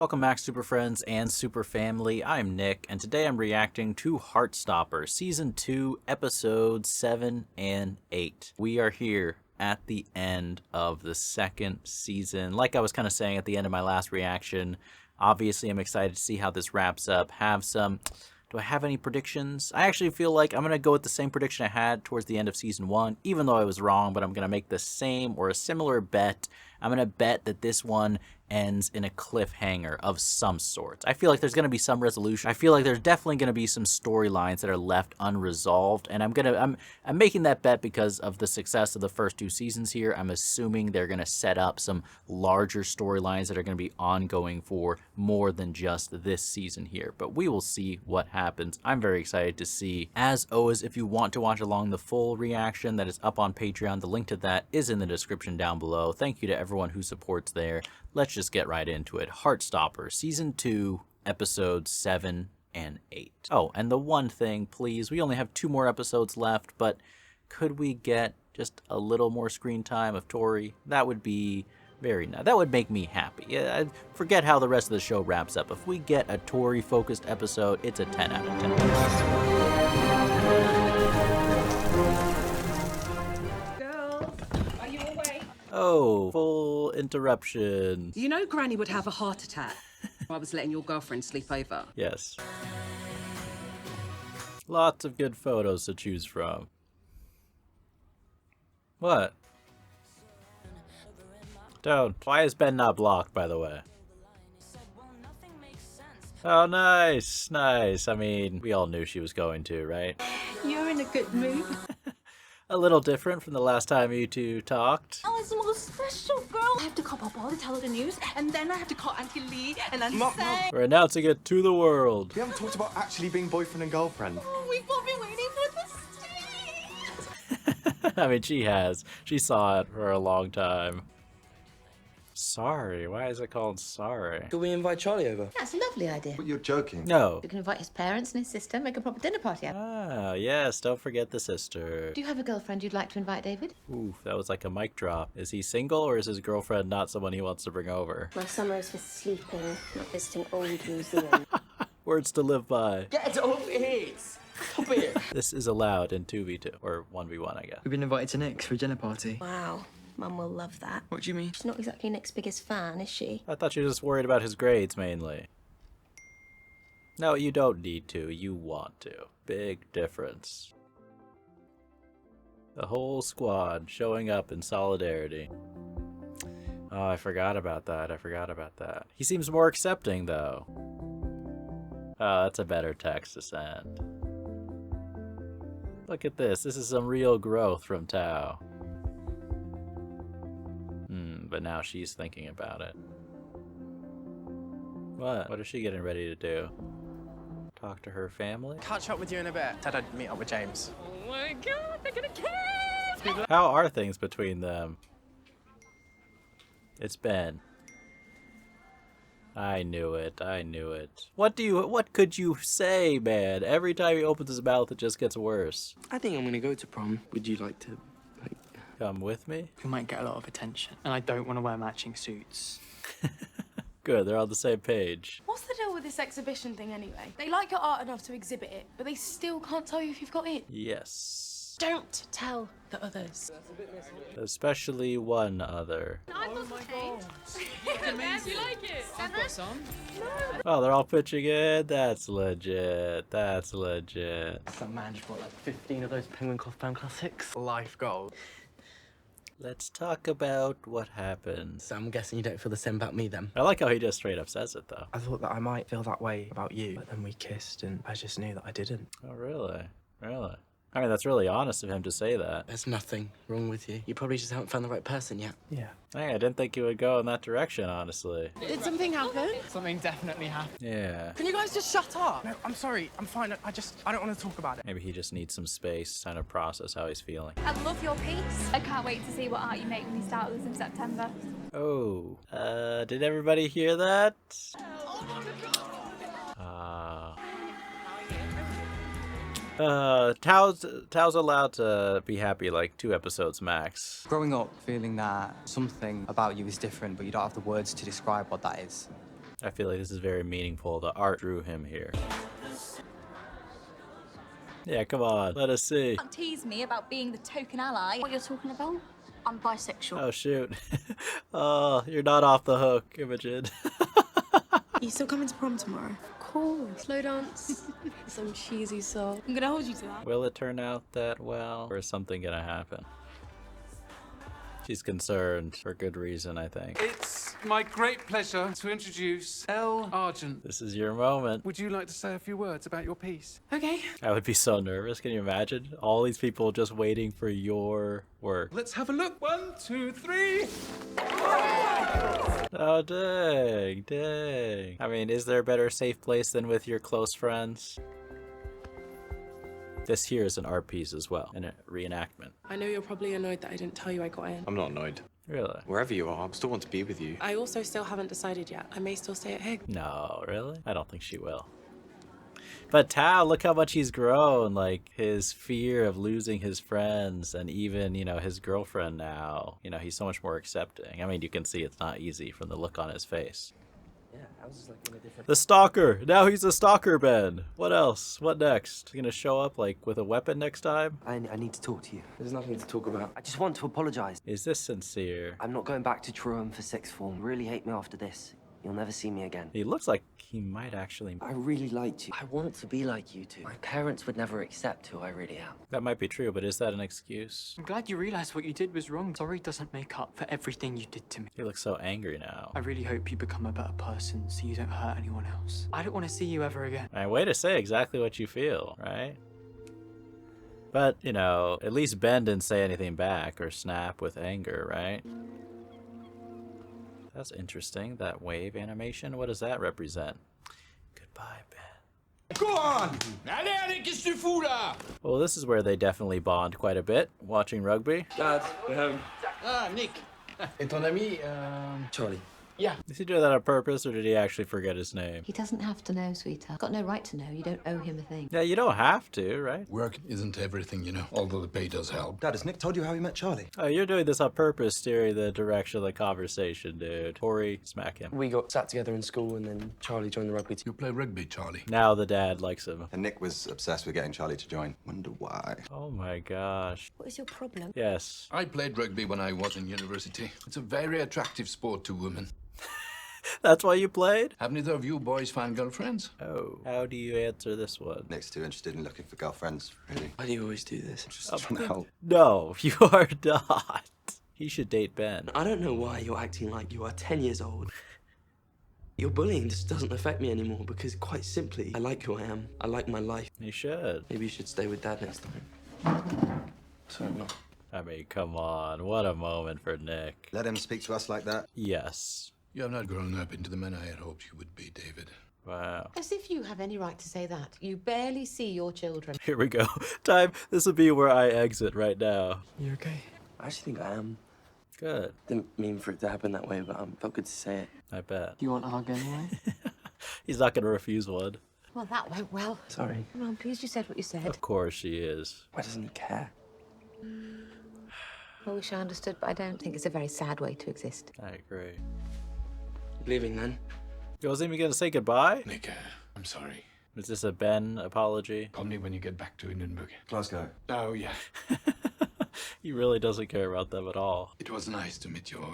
Welcome back, Super Friends and Super Family. I'm Nick, and today I'm reacting to Heartstopper, Season 2, Episodes 7 and 8. We are here at the end of the second season. Like I was kind of saying at the end of my last reaction, obviously I'm excited to see how this wraps up. Do I have any predictions? I actually feel like I'm going to go with the same prediction I had towards the end of Season 1, even though I was wrong, but I'm going to make the same or a similar bet. I'm going to bet that this one ends in a cliffhanger of some sort. I feel like there's going to be some resolution. I feel like there's definitely going to be some storylines that are left unresolved, and I'm making that bet because of the success of the first two seasons here. I'm assuming they're going to set up some larger storylines that are going to be ongoing for more than just this season here, but we will see what happens. I'm very excited to see. As always, if you want to watch along the full reaction that is up on Patreon, the link to that is in the description down below. Thank you to everyone who supports there. Let's just get right into it. Heartstopper, Season 2, Episodes 7 and 8. Oh, and the one thing, please, we only have 2 more episodes left, but could we get just a little more screen time of Tori? That would be very nice. That would make me happy. Yeah, forget how the rest of the show wraps up. If we get a Tori-focused episode, it's a 10 out of 10. Oh, full interruption. You know Granny would have a heart attack. I was letting your girlfriend sleep over. Yes. Lots of good photos to choose from. What? Don't. Why is Ben not blocked, by the way? Oh, nice. Nice. I mean, we all knew she was going to, right? You're in a good mood. A little different from the last time you two talked. I was the most special girl. I have to call Papa to tell her the news, and then I have to call Auntie Lee, and then say... We're announcing it to the world. We haven't talked about actually being boyfriend and girlfriend. Oh, we've all been waiting for this day. I mean, she has. She saw it for a long time. Sorry. Why is it called sorry? Could we invite Charlie over? That's a lovely idea. But you're joking. No. You can invite his parents and his sister, make a proper dinner party out. Ah, yes. Don't forget the sister. Do you have a girlfriend you'd like to invite, David? Oof, that was like a mic drop. Is he single or is his girlfriend not someone he wants to bring over? My summer is for sleeping, not visiting old museums. Words to live by. Get over it! Stop it! This is allowed in 2v2, or 1v1, I guess. We've been invited to Nick's for a dinner party. Wow, Mum will love that. What do you mean? She's not exactly Nick's biggest fan, is she? I thought you were just worried about his grades, mainly. No, you don't need to. You want to. Big difference. The whole squad showing up in solidarity. Oh, I forgot about that. He seems more accepting, though. Oh, that's a better text to send. Look at this. This is some real growth from Tao. But now she's thinking about it. What? What is she getting ready to do? Talk to her family? Catch up with you in a bit. Said I'd meet up with James. Oh my god, they're gonna kiss! How are things between them? It's Ben. I knew it. What could you say, man? Every time he opens his mouth, it just gets worse. I think I'm gonna go to prom. Would you like to, Come with me? We might get a lot of attention, and I don't want to wear matching suits. Good, they're on the same page. What's the deal with this exhibition thing anyway? They like your art enough to exhibit it, but they still can't tell you if you've got it. Yes. Don't tell the others. Especially one other. I've got some change. It's amazing. You like it? I've got some. Oh, they're all pitching in? That's legit. That's legit. Some man just bought like 15 of those Penguin Cloth Pound Classics. Life goal. Let's talk about what happened. So I'm guessing you don't feel the same about me then? I like how he just straight up says it, though. I thought that I might feel that way about you, but then we kissed and I just knew that I didn't. Oh, really? Really? I mean, that's really honest of him to say that. There's nothing wrong with you. You probably just haven't found the right person yet. Yeah. Hey, I didn't think he would go in that direction, honestly. Did something happen? Something definitely happened. Yeah. Can you guys just shut up? No, I'm sorry. I'm fine. I don't want to talk about it. Maybe he just needs some space to kind of process how he's feeling. I love your piece. I can't wait to see what art you make when you start this in September. Oh. Did everybody hear that? Tao's allowed to be happy like 2 episodes max. Growing up feeling that something about you is different, but you don't have the words to describe what that is. I feel like this is very meaningful. The art drew him here. Yeah, come on, let us see. Don't tease me about being the token ally. What you're talking about? I'm bisexual. Oh shoot. Oh, you're not off the hook, Imogen. You still coming to prom tomorrow? Cool. Slow dance. Some cheesy song. I'm gonna hold you to that. Will it turn out that well, or is something gonna happen? She's concerned for good reason, I think. It's my great pleasure to introduce Elle Argent. This is your moment. Would you like to say a few words about your piece? Okay. I would be so nervous. Can you imagine? All these people just waiting for your work. Let's have a look. 1, 2, 3. Oh, dang, dang. I mean, is there a better safe place than with your close friends? This here is an art piece as well, and a reenactment. I know you're probably annoyed that I didn't tell you I got in. I'm not annoyed. Really? Wherever you are, I still want to be with you. I also still haven't decided yet. I may still stay at Hig. No, really? I don't think she will. But Tao, look how much he's grown. Like, his fear of losing his friends and even, you know, his girlfriend now. You know, he's so much more accepting. I mean, you can see it's not easy from the look on his face. Yeah, I was just like in a different... The stalker! Now he's a stalker, Ben! What else? What next? He's gonna show up, like, with a weapon next time? I need to talk to you. There's nothing to talk about. I just want to apologize. Is this sincere? I'm not going back to Trum for sixth form. Really hate me after this. You'll never see me again. He looks like he might actually... I really liked you. I want to be like you two. My parents would never accept who I really am. That might be true, but is that an excuse? I'm glad you realized what you did was wrong. Sorry doesn't make up for everything you did to me. He looks so angry now. I really hope you become a better person so you don't hurt anyone else. I don't want to see you ever again. And way to say exactly what you feel, right? But, you know, at least Ben didn't say anything back or snap with anger, right? That's interesting, that wave animation. What does that represent? Goodbye, Ben. Go on! Allez, qu'est-ce que tu fous là? Well, this is where they definitely bond quite a bit, watching rugby. Dad, we're home. Ah, Nick. Et ton ami, Charlie. Yeah. Did he do that on purpose, or did he actually forget his name? He doesn't have to know, sweetheart. Got no right to know. You don't owe him a thing. Yeah, you don't have to, right? Work isn't everything, you know, although the pay does help. Dad, has Nick told you how he met Charlie? Oh, you're doing this on purpose, steering the direction of the conversation, dude. Tori, smack him. We got sat together in school and then Charlie joined the rugby team. You play rugby, Charlie. Now the dad likes him. And Nick was obsessed with getting Charlie to join. Wonder why. Oh my gosh. What is your problem? Yes. I played rugby when I was in university. It's a very attractive sport to women. That's why you played? Have neither of you boys found girlfriends? Oh. How do you answer this one? Nick's too interested in looking for girlfriends, really. Why do you always do this? Just trying to help. No, you are not. He should date Ben. I don't know why you're acting like you are 10 years old. Your bullying just doesn't affect me anymore because, quite simply, I like who I am. I like my life. You should. Maybe you should stay with Dad next time. Sorry, Mom. I mean, come on. What a moment for Nick. Let him speak to us like that. Yes. You have not grown up into the man I had hoped you would be, David. Wow. As if you have any right to say that. You barely see your children. Here we go. Time. This will be where I exit right now. You okay? I actually think I am. Good. Didn't mean for it to happen that way, but felt good to say it. I bet. Do you want a hug anyway? He's not going to refuse one. Well, that went well. Sorry. Well, I'm pleased you said what you said. Of course she is. Why doesn't he care? I wish I understood, but I don't think it's a very sad way to exist. I agree. Leaving then? You wasn't even going to say goodbye? Nick, I'm sorry. Is this a Ben apology? Call me when you get back to Hindenburg. Glasgow. Oh, yeah. He really doesn't care about them at all. It was nice to meet your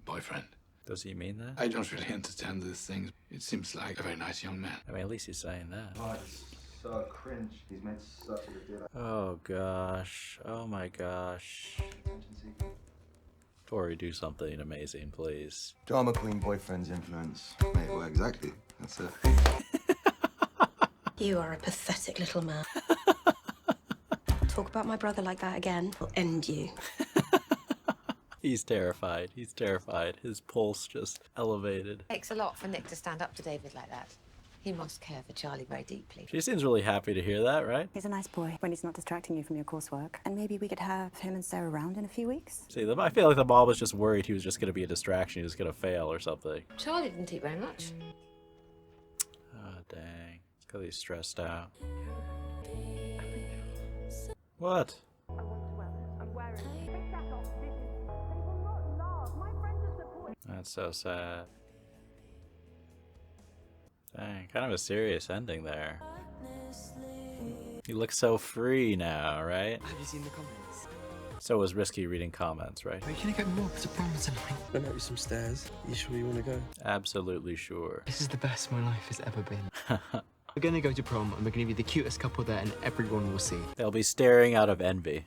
boyfriend. Does he mean that? I don't really understand these things. It seems like a very nice young man. I mean, at least he's saying that. Oh, it's so cringe. He's made such a big deal. Oh gosh. Oh my gosh. Tori, do something amazing, please. Drama queen boyfriend's influence. Mate, well, exactly. That's it. You are a pathetic little man. Talk about my brother like that again, I'll end you. He's terrified. He's terrified. His pulse just elevated. It takes a lot for Nick to stand up to David like that. He must care for Charlie very deeply. She seems really happy to hear that, right? He's a nice boy when he's not distracting you from your coursework. And maybe we could have him and Sarah around in a few weeks. See, I feel like the mom was just worried he was just going to be a distraction. He was going to fail or something. Charlie didn't eat very much. Oh, dang. It's because he's stressed out. What? That's so sad. Dang, kind of a serious ending there. You look so free now, right? Have you seen the comments? So was risky reading comments, right? Are you gonna go more to prom tonight? I know some stairs. You sure you want to go? Absolutely sure. This is the best my life has ever been. We're gonna go to prom and we're gonna be the cutest couple there and everyone will see. They'll be staring out of envy.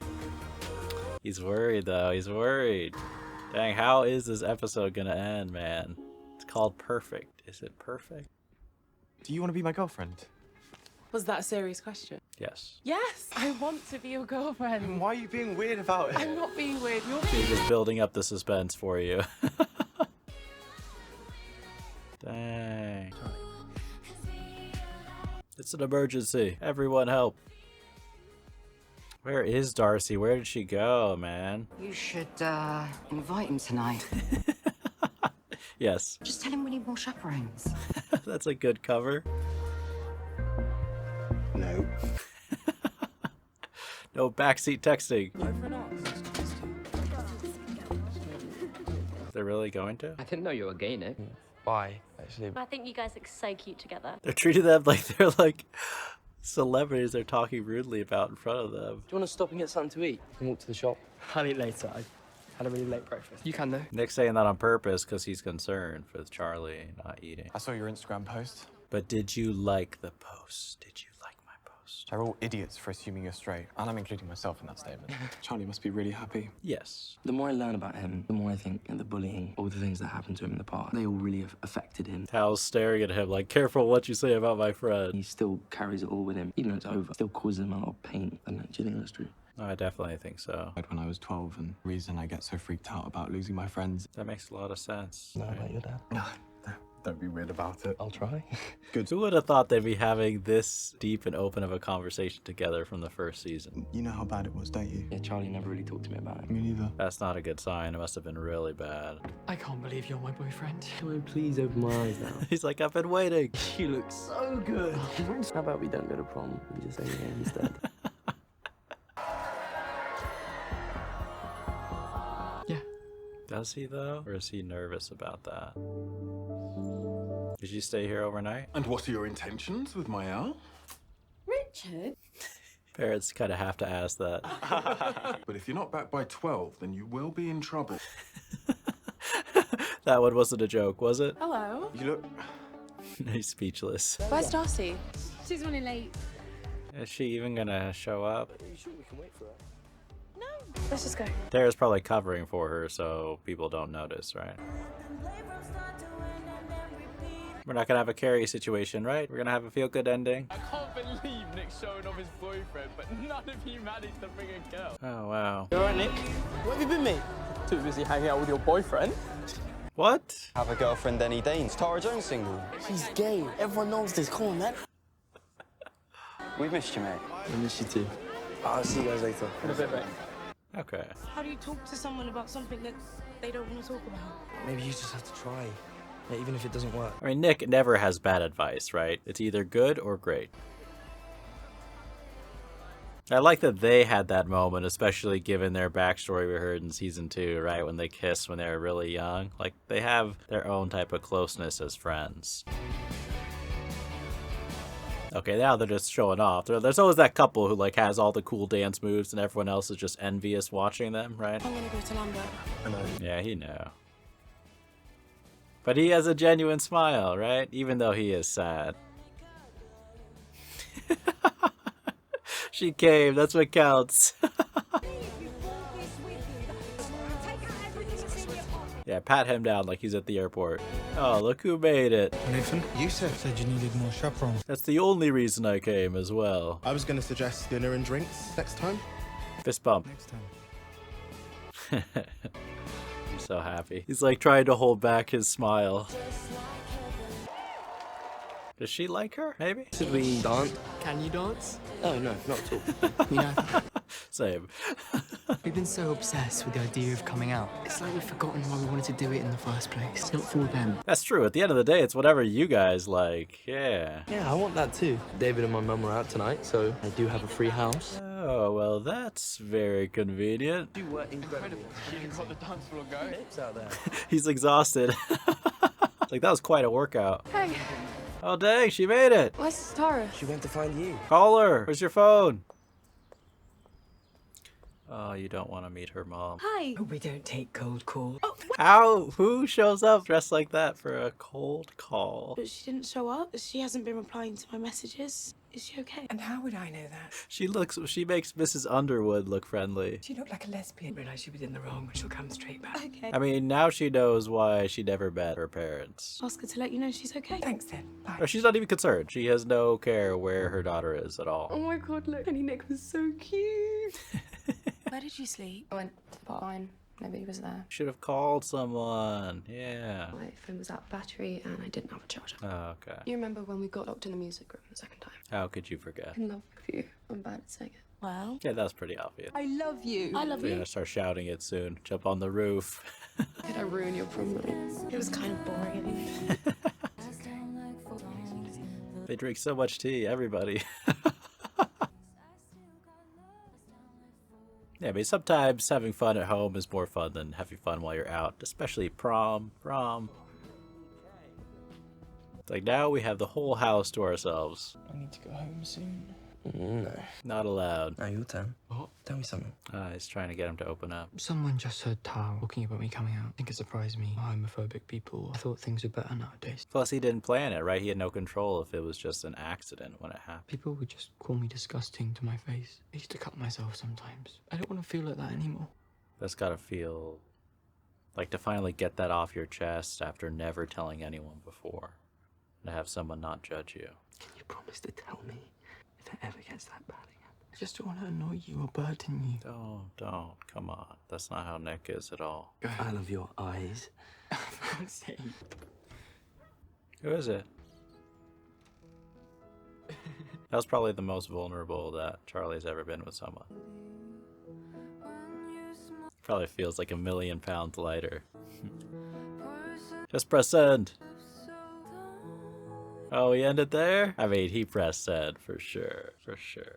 He's worried though, he's worried. Dang, how is this episode gonna end, man? It's called Perfect. Is it perfect? Do you want to be my girlfriend? Was that a serious question? Yes. Yes, I want to be your girlfriend. Why are you being weird about it? I'm not being weird. You're She's just building up the suspense for you. Dang. It's an emergency. Everyone help. Where is Darcy? Where did she go, man? You should, invite him tonight. Yes. Just tell him we need more chaperones. That's a good cover. No. No backseat texting. They're really going to? I didn't know you were gay, Nick. Why, actually? I think you guys look so cute together. They're treating them like they're like celebrities they're talking rudely about in front of them. Do you want to stop and get something to eat? We can walk to the shop. I'll eat later. I had a really late breakfast. You can though. Nick's saying that on purpose because he's concerned with Charlie not eating. I saw your Instagram post. But did you like the post? Did you like my post? They're all idiots for assuming you're straight, and I'm including myself in that statement. Charlie must be really happy. Yes. The more I learn about him, the more I think the bullying, all the things that happened to him in the past, they all really have affected him. Hal's staring at him like, careful what you say about my friend. He still carries it all with him, even though it's over. Still causes him a lot of pain. Do you think that's true? I definitely think so. When I was 12, and the reason I get so freaked out about losing my friends. That makes a lot of sense. No, about your dad. Don't be weird about it. I'll try. Good. Who would have thought they'd be having this deep and open of a conversation together from the first season? You know how bad it was, don't you? Yeah, Charlie never really talked to me about it. Me neither. That's not a good sign. It must have been really bad. I can't believe you're my boyfriend. Can I please open my eyes now? He's like, I've been waiting. You look so good. How about we don't go to prom and just stay here instead? Yeah. Does he though? Or is he nervous about that? Did you stay here overnight? And what are your intentions with my hour? Richard? Parents kind of have to ask that. But if you're not back by 12, then you will be in trouble. That one wasn't a joke, was it? Hello. You look... He's speechless. Where's Darcy? She's running late. Is she even gonna show up? Are you sure we can wait for her? No. Let's just go. Tara's probably covering for her so people don't notice, right? We're not gonna have a Carrie situation, right? We're gonna have a feel-good ending. I can't believe Nick's showing off his boyfriend, but none of you managed to bring a girl. Oh, wow. You alright, Nick? Where have you been, mate? Too busy hanging out with your boyfriend. What? Have a girlfriend any Danes. Tara Jones single. He's gay. Everyone knows this. Come on, man. We've missed you, mate. I miss you too. I'll see you guys later. In a bit, mate. Okay. How do you talk to someone about something that they don't want to talk about? Maybe you just have to try. Yeah, even if it doesn't work. I mean, Nick never has bad advice, right? It's either good or great. I like that they had that moment, especially given their backstory we heard in season 2, right? When they kissed when they were really young. Like, they have their own type of closeness as friends. Okay, now they're just showing off. There's always that couple who, like, has all the cool dance moves and everyone else is just envious watching them, right? I'm gonna go to Lambert. I know. Yeah, he knew. But he has a genuine smile, right? Even though he is sad. She came, that's what counts. Yeah, pat him down like he's at the airport. Oh, look who made it. Nathan, you said you needed more chaperones. That's the only reason I came as well. I was going to suggest dinner and drinks next time. Fist bump. Next time. I'm so happy. He's like trying to hold back his smile. Does she like her? Maybe? Should we dance? Can you dance? Oh, no, not at all. You know, Same. we've been so obsessed with the idea of coming out. It's like we've forgotten why we wanted to do it in the first place. It's not for them. That's true. At the end of the day, it's whatever you guys like. Yeah. Yeah, I want that too. David and my mum are out tonight, so I do have a free house. Oh, well, that's very convenient. You were incredible. You got the dance floor going. Hips out there. He's exhausted. Like, that was quite a workout. Hey. Oh dang, she made it. Where's Tara? She went to find you. Call her. Where's your phone? Oh, you don't want to meet her mom. Hi. We don't take cold calls. How? Who shows up dressed like that for a cold call? But she didn't show up. She hasn't been replying to my messages. Is she okay? And how would I know that? She makes Mrs. Underwood look friendly. She looked like a lesbian. Realize she was in the wrong, but she'll come straight back. Okay. I mean, now she knows why she never met her parents. Ask her to let you know she's okay. Thanks then. Bye. Or she's not even concerned. She has no care where her daughter is at all. Oh my god, look. Penny Nick was so cute. Where did you sleep? I went to the bar. Nobody was there. Should have called someone. Yeah. My phone was out of battery and I didn't have a charger. Oh, okay. You remember when we got locked in the music room the second time? How could you forget? In love with you. I'm bad at saying it. Well, Yeah, that's pretty obvious. I love you. I love We're you. gonna start shouting it soon. Jump on the roof. Did I ruin your prom night? It was kind of boring anyway. They drink so much tea, everybody. Yeah, I mean, sometimes having fun at home is more fun than having fun while you're out, especially prom. It's like now we have the whole house to ourselves. I need to go home soon. No. Not allowed. Now your turn. What? Tell me something. He's trying to get him to open up. Someone just heard Tao talking about me coming out. I think it surprised me. Homophobic people. I thought things were better nowadays. Plus, he didn't plan it, right? He had no control if it was just an accident when it happened. People would just call me disgusting to my face. I used to cut myself sometimes. I don't want to feel like that anymore. That's gotta feel like to finally get that off your chest after never telling anyone before. To have someone not judge you. Can you promise to tell me if it ever gets that bad again? I just don't want to annoy you or burden you. Don't. Come on. That's not how Nick is at all. I love your eyes. For God's sake. Who is it? That was probably the most vulnerable that Charlie's ever been with someone. Probably feels like 1,000,000 pounds lighter. Just press send. Oh, he ended there? I mean, he pressed send for sure.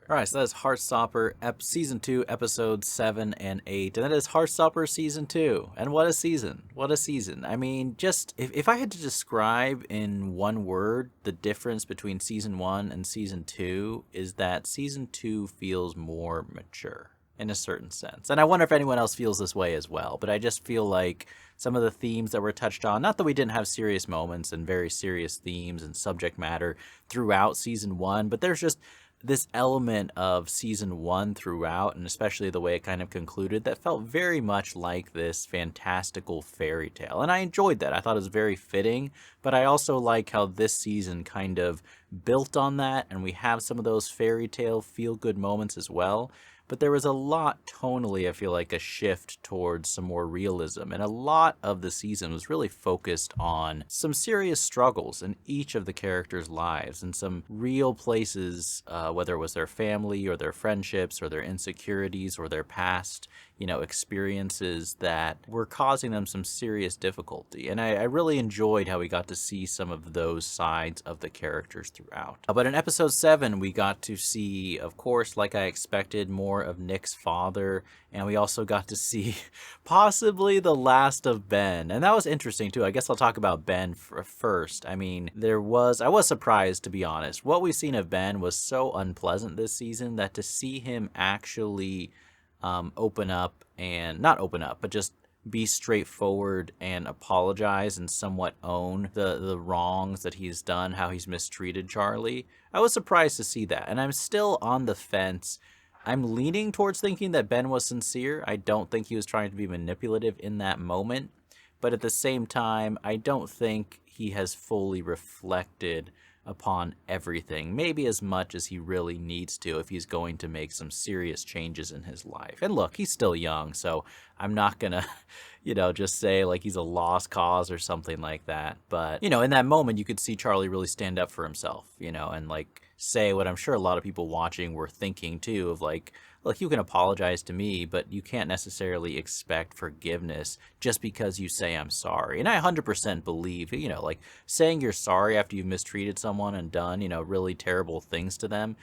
Alright, so that is Heartstopper Season 2, Episodes 7 and 8. And that is Heartstopper Season 2. And what a season. What a season. I mean, just, if I had to describe in one word the difference between Season 1 and Season 2, is that Season 2 feels more mature. In a certain sense. And I wonder if anyone else feels this way as well, but I just feel like some of the themes that were touched on, not that we didn't have serious moments and very serious themes and subject matter throughout Season 1, but there's just this element of Season 1 throughout, and especially the way it kind of concluded, that felt very much like this fantastical fairy tale. And I enjoyed that. I thought it was very fitting, but I also like how this season kind of built on that, and we have some of those fairy tale feel-good moments as well. But there was a lot tonally, I feel like, a shift towards some more realism. And a lot of the season was really focused on some serious struggles in each of the characters' lives and some real places, whether it was their family or their friendships or their insecurities or their past, experiences that were causing them some serious difficulty. And I really enjoyed how we got to see some of those sides of the characters throughout. But in episode 7, we got to see, of course, like I expected, more of Nick's father, and we also got to see possibly the last of Ben. And that was interesting too. I guess I'll talk about Ben first. I mean, I was surprised, to be honest. What we've seen of Ben was so unpleasant this season that to see him actually open up, and not open up, but just be straightforward and apologize and somewhat own the wrongs that he's done, how he's mistreated Charlie. I was surprised to see that, and I'm still on the fence. I'm leaning towards thinking that Ben was sincere. I don't think he was trying to be manipulative in that moment, but at the same time, I don't think he has fully reflected upon everything, maybe as much as he really needs to if he's going to make some serious changes in his life. And look, he's still young, so I'm not gonna, just say like he's a lost cause or something like that. But, in that moment, you could see Charlie really stand up for himself, and like say what I'm sure a lot of people watching were thinking too, of like, look, you can apologize to me, but you can't necessarily expect forgiveness just because you say I'm sorry. And I 100% believe, like saying you're sorry after you've mistreated someone and done, really terrible things to them,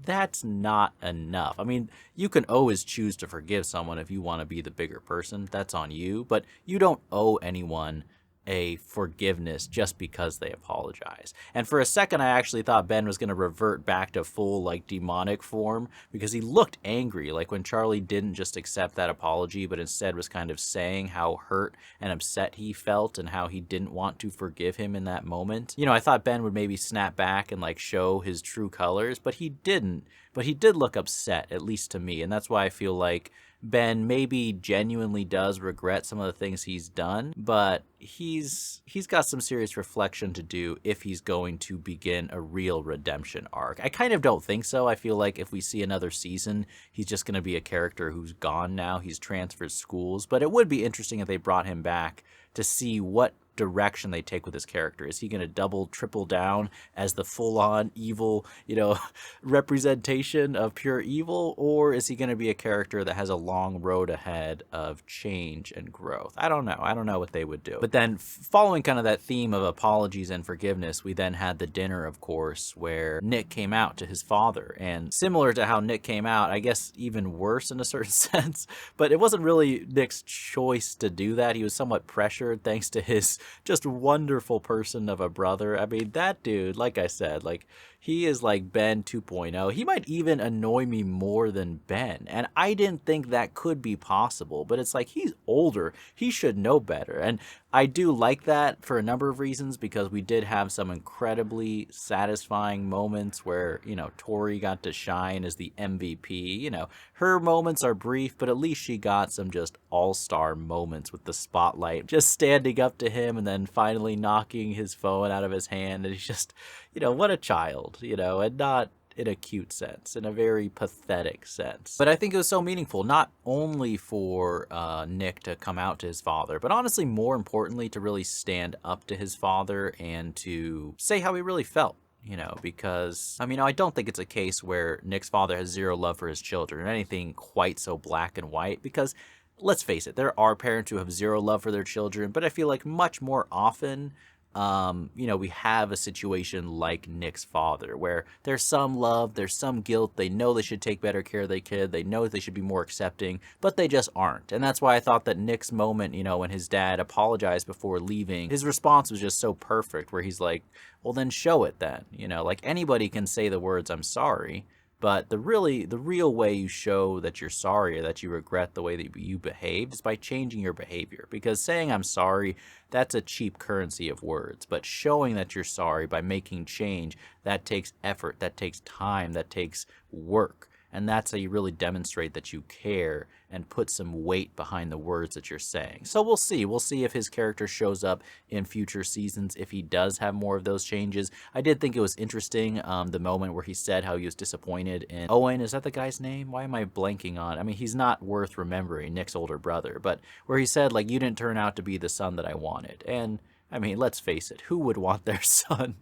that's not enough. I mean, you can always choose to forgive someone if you want to be the bigger person. That's on you, but you don't owe anyone a forgiveness just because they apologize. And for a second, I actually thought Ben was going to revert back to full, like, demonic form, because he looked angry, like when Charlie didn't just accept that apology, but instead was kind of saying how hurt and upset he felt and how he didn't want to forgive him in that moment. You know, I thought Ben would maybe snap back and, like, show his true colors, but he didn't. But he did look upset, at least to me, and that's why I feel like Ben maybe genuinely does regret some of the things he's done, but he's got some serious reflection to do if he's going to begin a real redemption arc. I kind of don't think so. I feel like if we see another season, he's just going to be a character who's gone now. He's transferred schools, but it would be interesting if they brought him back to see what direction they take with his character. Is he going to double, triple down as the full-on evil, you know, representation of pure evil, or is he going to be a character that has a long road ahead of change and growth? I don't know. I don't know what they would do. But then following kind of that theme of apologies and forgiveness, we then had the dinner, of course, where Nick came out to his father. And similar to how Nick came out, I guess even worse in a certain sense, but it wasn't really Nick's choice to do that. He was somewhat pressured thanks to his just wonderful person of a brother. I mean, that dude, like I said, like, he is like Ben 2.0. He might even annoy me more than Ben. And I didn't think that could be possible, but it's like, he's older. He should know better. And I do like that for a number of reasons, because we did have some incredibly satisfying moments where, you know, Tori got to shine as the MVP. You know, her moments are brief, but at least she got some just all-star moments with the spotlight, just standing up to him and then finally knocking his phone out of his hand. And he's just, you know, what a child, you know, and not in a cute sense, in a very pathetic sense. But I think it was so meaningful, not only for Nick to come out to his father, but honestly, more importantly, to really stand up to his father and to say how he really felt. You know, because, I mean, I don't think it's a case where Nick's father has zero love for his children or anything quite so black and white, because let's face it, there are parents who have zero love for their children, but I feel like much more often, you know, we have a situation like Nick's father where there's some love, there's some guilt. They know they should take better care of their kid. They know they should be more accepting, but they just aren't. And that's why I thought that Nick's moment, you know, when his dad apologized before leaving, his response was just so perfect, where he's like, well, then show it then. You know, like, anybody can say the words, I'm sorry. But the real way you show that you're sorry or that you regret the way that you behaved is by changing your behavior. Because saying I'm sorry, that's a cheap currency of words. But showing that you're sorry by making change, that takes effort, that takes time, that takes work. And that's how you really demonstrate that you care and put some weight behind the words that you're saying. So we'll see. We'll see if his character shows up in future seasons, if he does have more of those changes. I did think it was interesting, the moment where he said how he was disappointed in Owen. Is that the guy's name? Why am I blanking on? I mean, he's not worth remembering, Nick's older brother. But where he said, like, you didn't turn out to be the son that I wanted. And, I mean, let's face it. Who would want their son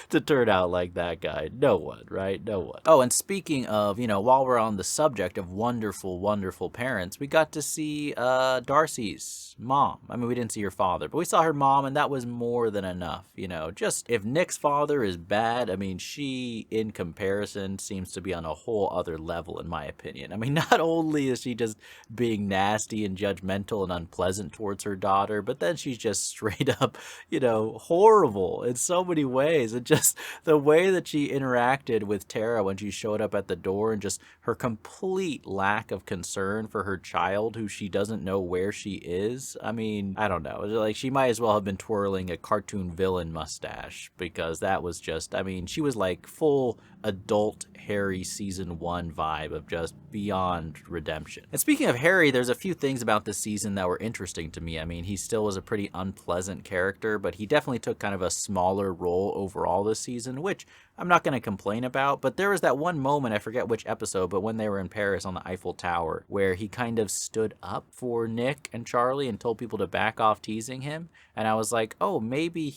to turn out like that guy? No one, right? No one. Oh, and speaking of, you know, while we're on the subject of wonderful, wonderful parents, we got to see Darcy's mom. I mean, we didn't see her father, but we saw her mom, and that was more than enough. You know, just if Nick's father is bad, I mean, she, in comparison, seems to be on a whole other level, in my opinion. I mean, not only is she just being nasty and judgmental and unpleasant towards her daughter, but then she's just straight up, you know, horrible in so many ways. And just the way that she interacted with Tara when she showed up at the door, and just her complete lack of concern for her child, who she doesn't know where she is. I mean, I don't know. Like, she might as well have been twirling a cartoon villain mustache, because that was just, I mean, she was like full adult Harry season 1 vibe of just beyond redemption. And speaking of Harry, there's a few things about this season that were interesting to me. I mean, he still was a pretty unpleasant character, but he definitely took kind of a smaller role overall this season, which I'm not going to complain about. But there was that one moment, I forget which episode, but when they were in Paris on the Eiffel Tower, where he kind of stood up for Nick and Charlie and told people to back off teasing him. And I was like, oh, maybe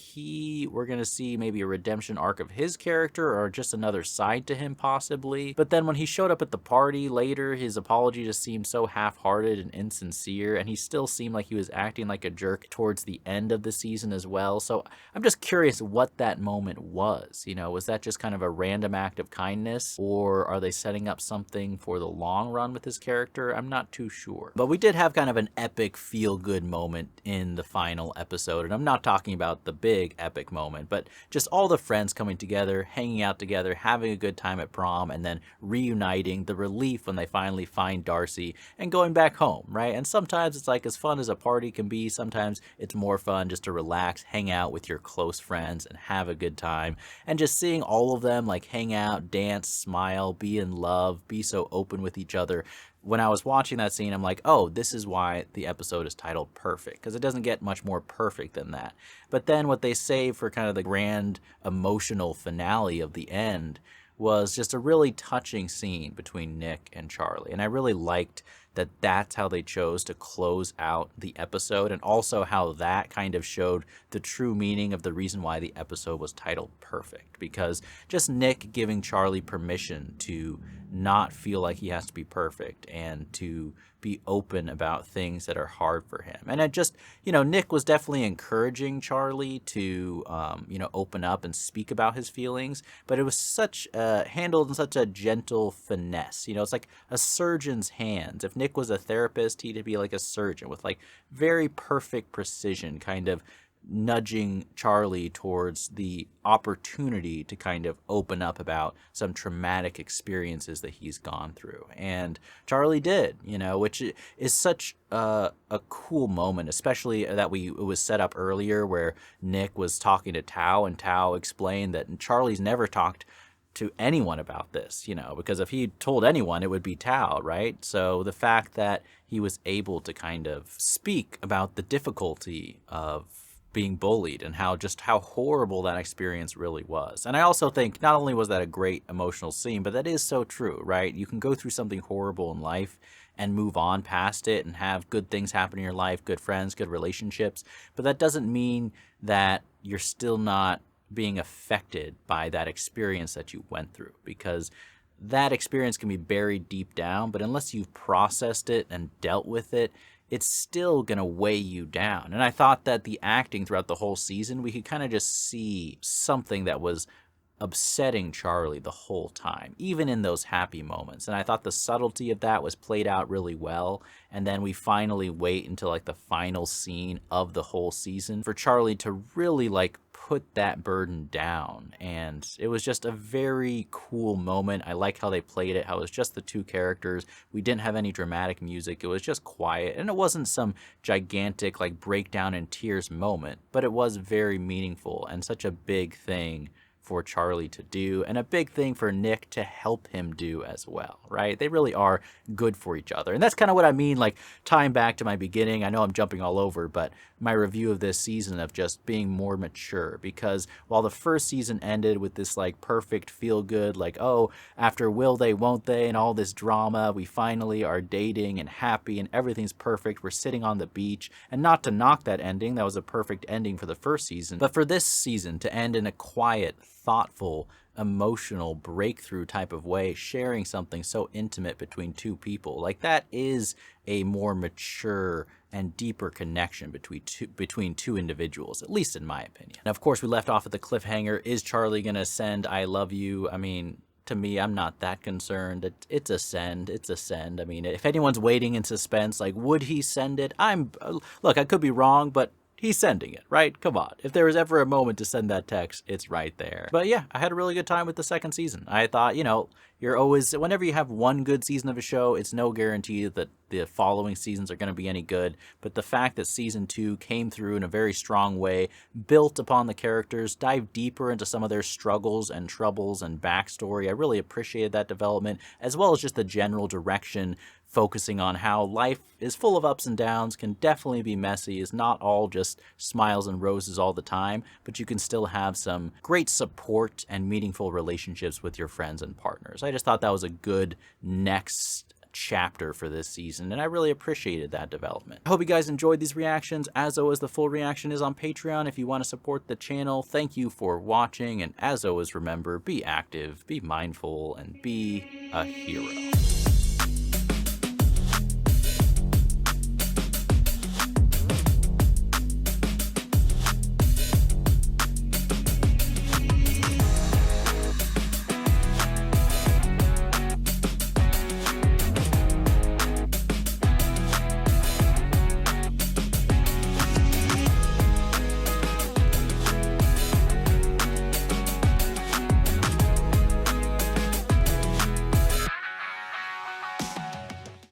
we're going to see maybe a redemption arc of his character, or just another side to him possibly. But then when he showed up at the party later, his apology just seemed so half-hearted and insincere, and he still seemed like he was acting like a jerk towards the end of the season as well. So I'm just curious what that moment moment was. You know, was that just kind of a random act of kindness, or are they setting up something for the long run with his character? I'm not too sure. But we did have kind of an epic feel-good moment in the final episode, and I'm not talking about the big epic moment, but just all the friends coming together, hanging out together, having a good time at prom, and then reuniting, the relief when they finally find Darcy and going back home, right? And sometimes it's like as fun as a party can be, sometimes it's more fun just to relax, hang out with your close friends and have a good time. And just seeing all of them like hang out, dance, smile, be in love, be so open with each other. When I was watching that scene, I'm like, oh, this is why the episode is titled Perfect, because it doesn't get much more perfect than that. But then what they save for kind of the grand emotional finale of the end was just a really touching scene between Nick and Charlie. And I really liked that that's how they chose to close out the episode, and also how that kind of showed the true meaning of the reason why the episode was titled Perfect. Because just Nick giving Charlie permission to not feel like he has to be perfect and to be open about things that are hard for him. And it just, you know, Nick was definitely encouraging Charlie to, you know, open up and speak about his feelings, but it was such handled in such a gentle finesse. You know, it's like a surgeon's hands. If Nick was a therapist, he'd be like a surgeon with like very perfect precision, kind of nudging Charlie towards the opportunity to kind of open up about some traumatic experiences that he's gone through. And Charlie did, you know, which is such a cool moment, especially that it was set up earlier where Nick was talking to Tao, and Tao explained that Charlie's never talked to anyone about this, you know, because if he told anyone, it would be Tao, right? So the fact that he was able to kind of speak about the difficulty of being bullied and how horrible that experience really was. And I also think not only was that a great emotional scene, but that is so true, right? You can go through something horrible in life and move on past it and have good things happen in your life, good friends, good relationships, but that doesn't mean that you're still not being affected by that experience that you went through, because that experience can be buried deep down, but unless you've processed it and dealt with it, it's still going to weigh you down. And I thought that the acting throughout the whole season, we could kind of just see something that was upsetting Charlie the whole time, even in those happy moments. And I thought the subtlety of that was played out really well. And then we finally wait until like the final scene of the whole season for Charlie to really like put that burden down. And it was just a very cool moment. I like how they played it, how it was just the two characters. We didn't have any dramatic music. It was just quiet, and it wasn't some gigantic like breakdown in tears moment, but it was very meaningful and such a big thing for Charlie to do, and a big thing for Nick to help him do as well, right? They really are good for each other. And that's kind of what I mean, like tying back to my beginning. I know I'm jumping all over, but my review of this season of just being more mature, because while the first season ended with this like perfect feel good, like, oh, after will they, won't they, and all this drama, we finally are dating and happy and everything's perfect. We're sitting on the beach, and not to knock that ending, that was a perfect ending for the first season, but for this season to end in a quiet, thoughtful, emotional breakthrough type of way, sharing something so intimate between two people, like that is a more mature and deeper connection between two individuals, at least in my opinion. And of course, we left off at the cliffhanger. Is Charlie gonna send I love you? I mean, to me, I'm not that concerned. It's a send. It's a send. I mean, if anyone's waiting in suspense, like, would he send it? Look, I could be wrong, but he's sending it, right? Come on. If there was ever a moment to send that text, it's right there. But yeah, I had a really good time with the second season. I thought, you know, you're always, whenever you have one good season of a show, it's no guarantee that the following seasons are going to be any good. But the fact that season 2 came through in a very strong way, built upon the characters, dived deeper into some of their struggles and troubles and backstory, I really appreciated that development, as well as just the general direction, focusing on how life is full of ups and downs, can definitely be messy, is not all just smiles and roses all the time, but you can still have some great support and meaningful relationships with your friends and partners. I just thought that was a good next chapter for this season, and I really appreciated that development. I hope you guys enjoyed these reactions. As always, the full reaction is on Patreon if you want to support the channel. Thank you for watching, and as always, remember, be active, be mindful, and be a hero.